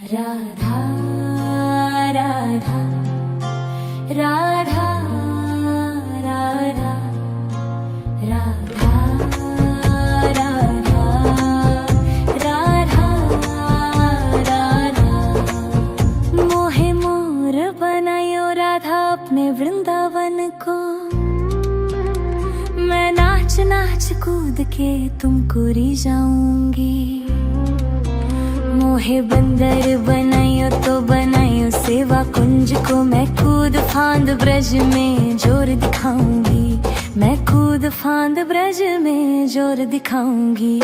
राधा राधा राधा राधा राधा राधा राधा राधा मोहे मोर बनायो राधा अपने वृंदावन को। मैं नाच नाच कूद के तुमको रिझाऊंगी। मोहे बंदर बनायो तो बनायो सेवा कुंज को। मैं कूद फांद ब्रज में जोर दिखाऊंगी। मैं कूद फांद ब्रज में जोर दिखाऊंगी।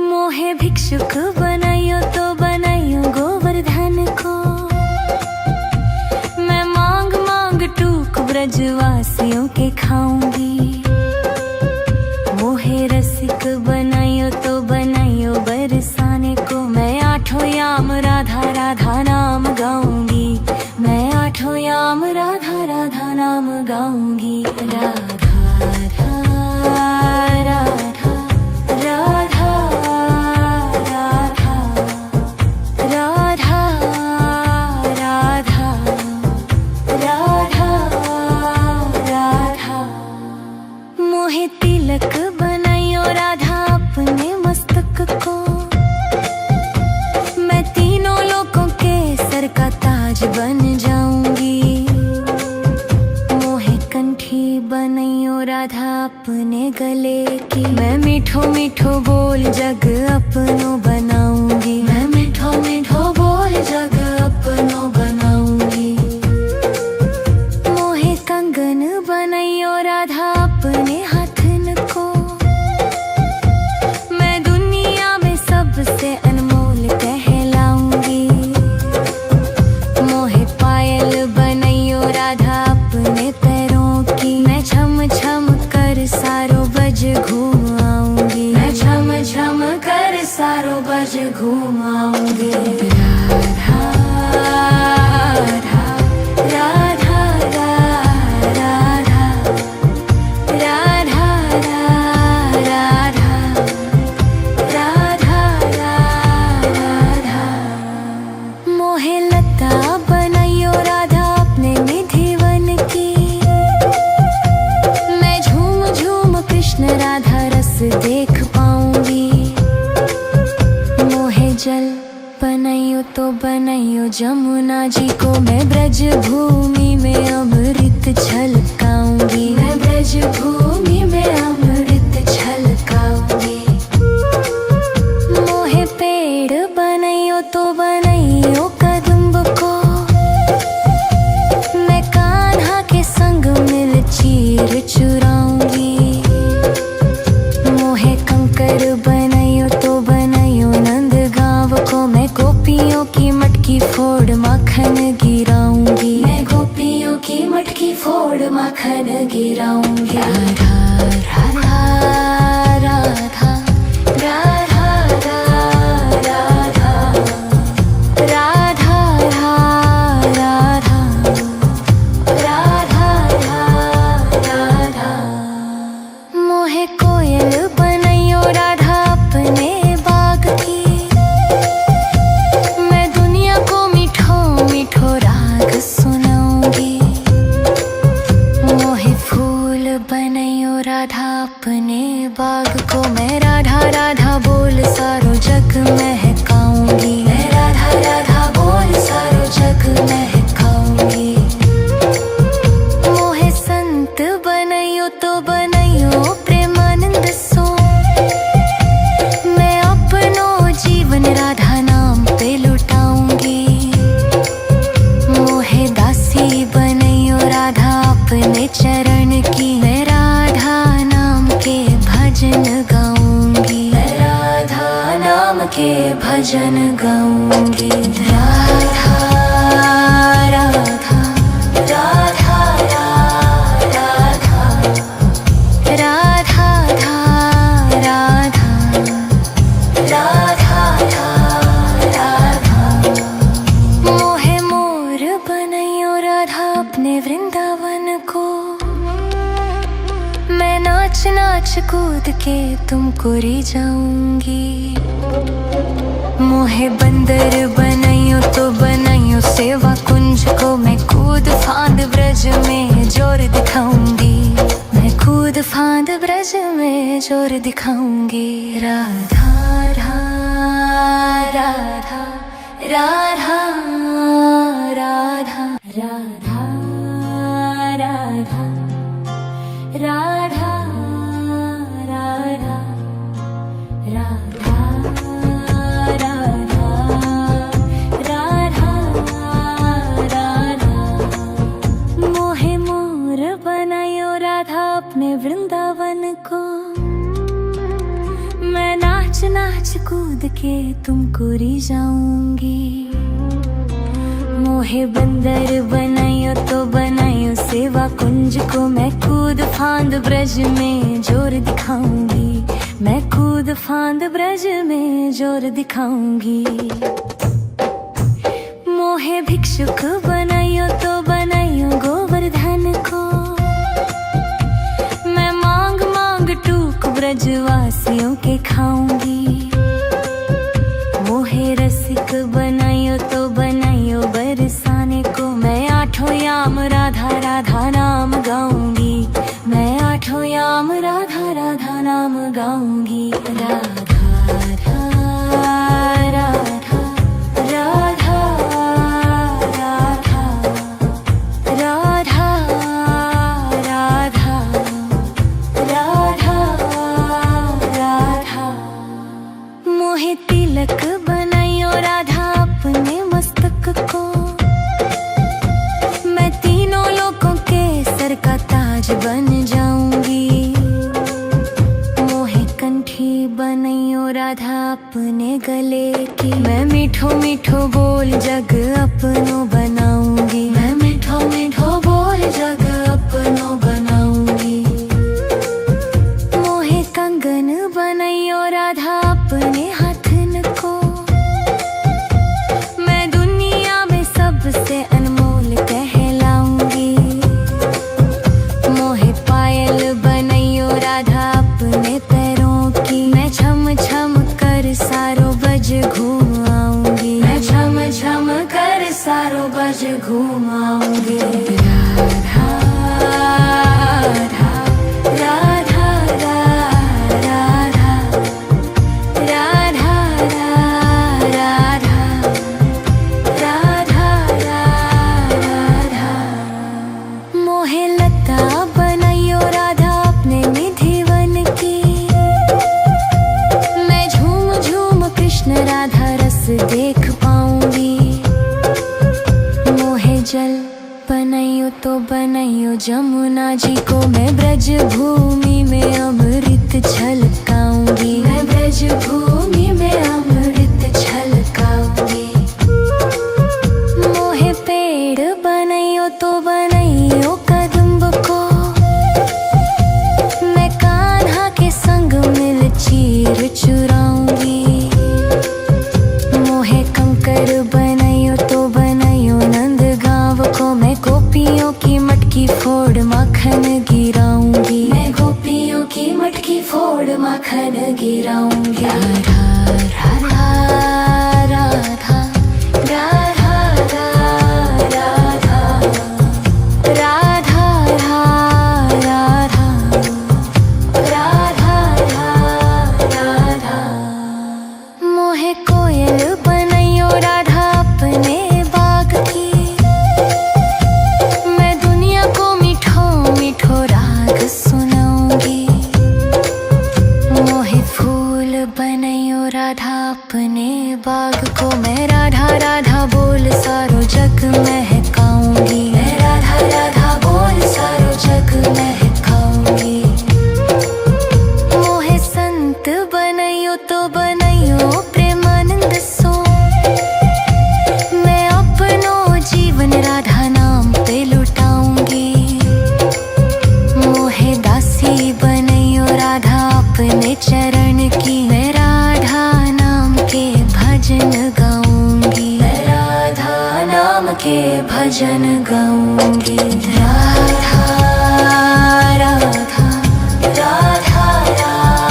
मोहे भिक्षुक बनायो तो बनायो गोवर्धन को। मैं मांग मांग टूक ब्रजवासियों के खाऊंगी। मोहे रसिक बनायो तो बनायो बरसाने को। मैं आठों याम राधा राधा नाम गाऊंगी। मैं आठों याम राधा राधा नाम गाऊंगी। राधा राधा राधा राधा राधा राधा राधा राधा। मोहे तिलक बनायो राधा अपने मस्तक को। मैं तीनों लोगों के सर का ताज बन जाऊंगी। मोहे कंठी बनायो राधा अपने गले की। मैं मीठो मीठो बोल जग अपनो बनाऊंगी। मैं मीठो मीठो बोल जग अपनो बनाऊंगी। मोहे कंगन बनायो राधा अपने हाथन को। मैं दुनिया में सबसे अनमोल कहलाऊंगी। मोहे पायल बनायो राधा अपने पैरों की। मैं छम छम कर सारो बज घूम आऊंगी। मैं छम छम कर सारो बज घूम आऊंगी। राधा राधा राधा राधा राधा राधा राधा राधा। मोहे लता बनायो राधा अपने निधि वन की। मैं झूम झूम कृष्ण राधा रस देख पाऊंगी। मोहे जल बनायो तो बनायो जमुना जी को। मैं ब्रज भूमि में अमृत छलकाऊंगी। मैं ब्रज भूमि में अमृत छलकाऊंगी। मोहे पेड़ बनायो तो बनायो कदम्ब को। मैं कान्हा के संग मिल चीर चुराऊंगी। मोहे कंकर बनायो तो बनायो नंद गांव को। मैं गोपियों की मटकी फोड़ माखन गिराऊंगी। मैं गोपियों की मटकी फोड़ माखन गिराऊंगी। राधा राधा राधा राधा राधा राधा राधा राधा। मोहे कोयल बनायो राधा अपने बाग की। मैं दुनिया को मीठो मीठो राग सुनाऊंगी। मोहे फूल बनायो राधा अपने बाग को। मैं राधा राधा बोल सारो जग महकाऊंगी। मैं राधा राधा बोल सारो जग महकाऊंगी। मोहे संत बनायो तो बनायो प्रेमानंद सो। मैं अपनो जीवन राधा नाम पे लुटाऊंगी। मोहे दासी बनायो राधा अपने चरण की। मैं राधा नाम के भजन गाऊंगी। मैं राधा नाम के भजन गाऊंगी। राधा राधा राधा राधा राधा राधा राधा। मोहे मोर बनायो राधा अपने वृंदावन को। मैं नाच नाच कूद के तुमको रिझाऊंगी। मोहे बंदर बनाइयो तो बनाइयो सेवा कुंज को मैं कूद फांद ब्रज में जोर दिखाऊंगी, मैं कूद फांद ब्रज में जोर दिखाऊंगी। राधा राधा राधा राधा राधा राधा राधा राधा राधा राधा राधा राधा। मोहे मोर बनायो राधा अपने वृंदावन को, मैं नाच नाच कूद के तुमको रिझाऊंगी। मोहे बंदर बनायो तो बनायो सेवा कुंज को, मैं कूद फांद ब्रज में जोर दिखाऊंगी, मैं कूद फांद ब्रज में जोर दिखाऊंगी। मोहे भिक्षुक बनायो तो बनायो गोवर्धन को, मैं मांग मांग टूक ब्रजवासियों के खाऊंगी। मोहे रसिक बनायो तो बनायो बरसाने को, मैं आठों याम राधा राधा नाम गाऊंगी, मैं आठों याम राधा राधा नाम गाऊंगी। राधा राधा राधा राधा राधा राधा राधा राधा। मोहे तिलक बनायो राधा अपने मस्तक को, मैं तीनों लोगों के सर का ताज बन जाऊंगी। मोहे कंठी बनायो राधा अपने गले की, मैं मीठो मीठो बोल जग अपनो बनाऊंगी, मैं मीठो मीठो बोल जग अपनो बनाऊंगी। मोहे कंगन बनायो राधा अपने हाथन को, मैं दुनिया में सबसे अनमोल कहलाऊंगी। मोहे पायल बनायो राधा अपने पैरों की, मैं छम छम कर सारो बज घूम आऊंगी, मैं छम छम कर सारो बज घूम आऊंगी। राधा राधा राधा राधा राधा राधा राधा राधा। मोहे लता बनायो राधा अपने निधिवन की, मैं झूम झूम कृष्ण राधा रस देख पाऊंगी। मोहे जल बनायो तो बनायो जमुना जी को, मैं ब्रज भूमि में अमृत छलकाऊंगी, मैं ब्रज भूमि में अमृत छलकाऊंगी। मोहे पेड़ बनायो तो बनायो कदम्ब को, मैं कान्हा के संग मिल चीर चुराऊंगी। मोहे कंकर बनायो तो बनायो नंद गांव को, मैं गोपियों की मटकी फोड़ माखन गिराऊंगी, मैं गोपियों की मटकी फोड़ माखन गिराऊंगी। राधा राधा राधा राधा राधा राधा राधा राधा राधा। मोहे कोयल बनायो राधा अपने बाग की, मैं दुनिया को मीठो मीठो राग सुनाऊंगी। मोहे फूल बनायो राधा अपने बाग को, मैं राधा राधा बोल सारो जग महकाऊंगी, मैं राधा राधा बोल सारो जग महकाऊंगी। मोहे संत बनायो तो बनायो प्रेमानंद सो, मैं अपनो जीवन राधा नाम पे लुटाऊंगी। मोहे दासी बनायो राधा अपने चरण की, मैं राधा नाम के भजन गाऊंगी, मैं राधा नाम के भजन गाऊंगी। राधा राधा राधा राधा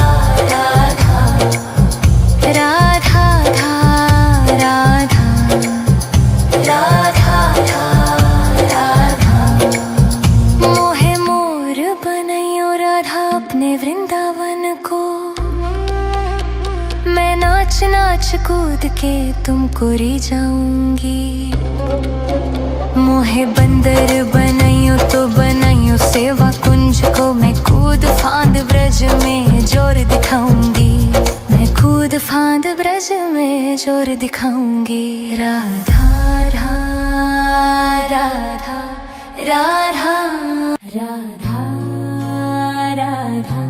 राधा राधा कूद के तुमको री जाऊंगी। मोहे बंदर बनाइयो तो बनाइयो सेवा कुंज को, मैं कूद फांद ब्रज में जोर दिखाऊंगी। मैं कूद फांद ब्रज में जोर दिखाऊंगी। राधा राधा राधा राधा राधा राधा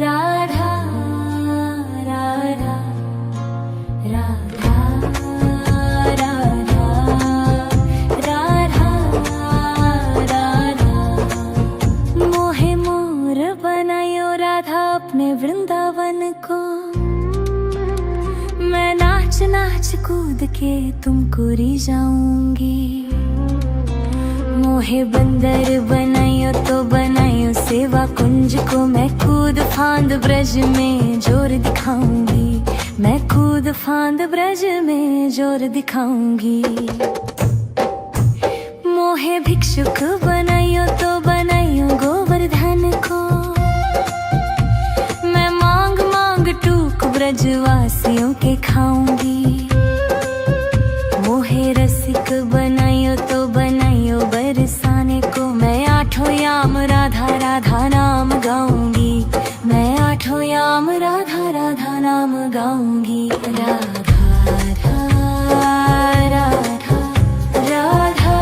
राधा राधा राधा राधा राधा। मोहे मोर बनायो राधा अपने वृंदावन को, मैं नाच नाच कूद के तुमको री जाऊंगी। मोहे बंदर बनाइयो तो बनाइयो सेवा कुंज को, मैं कूद फांद ब्रज में जोर दिखाऊंगी। मैं कूद फांद ब्रज में जोर दिखाऊंगी। मोहे भिक्षुक बनाइयो तो बनाइयो गोवर्धन को, मैं मांग मांग टूक ब्रजवासियों के खाऊंगी। मोहे रसिक बनाइयो तो बनाइयो बरसाने को, मैं आठों याम राधा राधा नाम गाऊंगी। मैं आठों याम राधा राधा नाम गाऊंगी। राधा राधा राधा राधा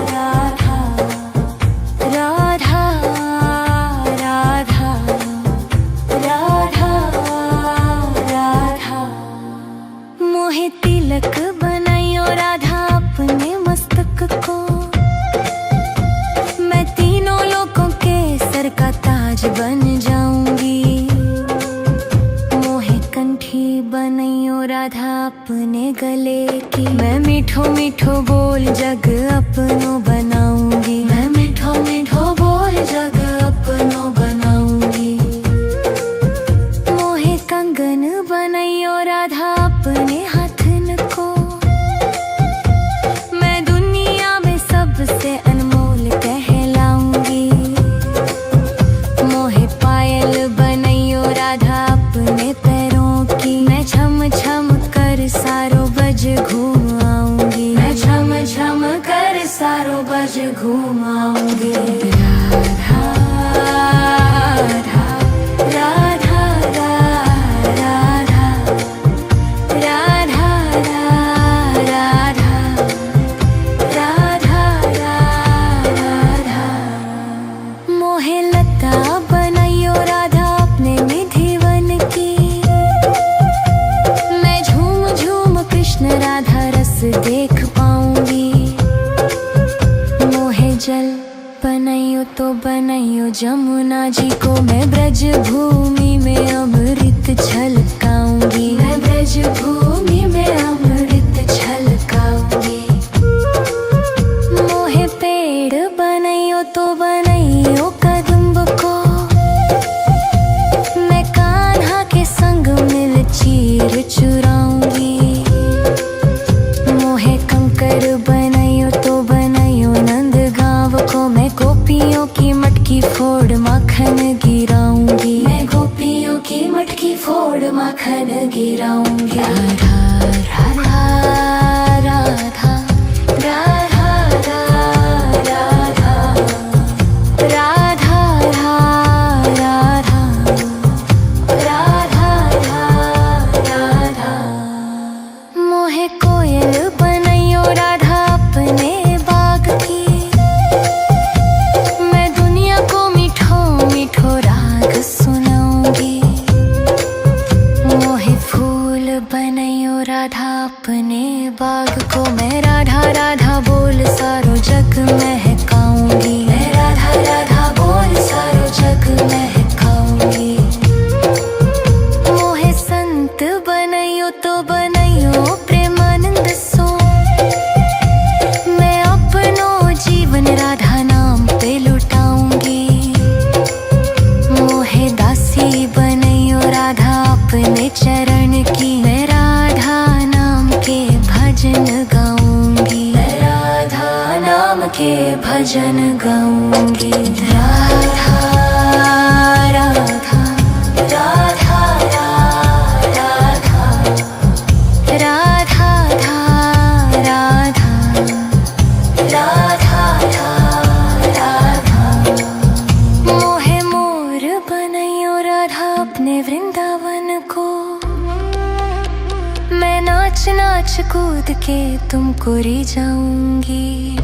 राधा राधा राधा राधा राधा। मोहे तिलक बनाइयो राधा अपने मस्तक को, मैं तीनों लोगों के सर का ताज बन जाऊंगी। मोहे कंठी बनाइयो राधा अपने गले की, मैं मीठो मीठो बोल जग अपनो बनाऊंगी। मैं मीठो मीठो बोल जग अपनो बनाऊंगी। मोहे कंगन बनाइयो राधा अपने हाथन को, मैं दुनिया में सबसे अनमोल कहलाऊंगी। मोहे पायल बनाइयो राधा अपने पैरों की, मैं छम छम कर सारो बज घूम आऊंगी। मैं छम छम कर सारो बज घूम आऊंगी। राधा राधा राधा राधा राधा राधा राधा राधा। मोहे लता बनाइयो राधा अपने निधिवन की, मैं झूम झूम कृष्ण राधा रस देख पाऊंगी। मोहे जल बनाइयो तो बनाइयो जमुना जी को, मैं ब्रज भूमि में अमृत छलकाऊंगी। मैं ब्रज भूमि में अमृत छलकाऊंगी। मोहे पेड़ बनाइयो तो बनाइयो कदम्ब को, मैं कान्हा के संग मिल चीर चुराऊंगी। मोहे कंकर बनाइयो तो बनाइयो नंद गाँव को, मैं गोपियों की मटकी फोड़ माखन गिराऊंगी। मैं गोपियों की मटकी फोड़ माखन गिराऊंगी। राधा राधा राधा राधा राधा राधा राधा राधा राधा। मोहे कोयल बनाइयो राधा अपने बाग की, मैं दुनिया को मीठो मीठो राग सुनाऊंगी। मोहे फूल बनाइयो राधा अपने बाग को, मैं राधा राधा बोल सारो जग महकाऊंगी। मैं राधा राधा बोल सारो जग महकाऊंगी। मोहे संत बनाइयो तो बनाइयो प्रेमानंद सो, मैं अपनो जीवन राधा नाम पे लुटाऊंगी। मोहे दासी बनाइयो राधा अपने चरण की, मैं राधा नाम के भजन गाऊंगी। मैं राधा नाम के भजन गाऊंगी। राधा राधा राधा राधा राधा अपने वृंदावन को। मैं नाच नाच कूद के तुमको री जाऊंगी।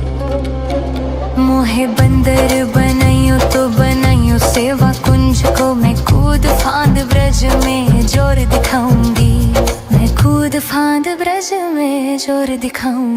मोहे बंदर बनाइयो तो बनाइयो सेवा कुंज को। मैं कूद फांद ब्रज में जोर दिखाऊंगी। मैं कूद फांद ब्रज में जोर दिखाऊंगी।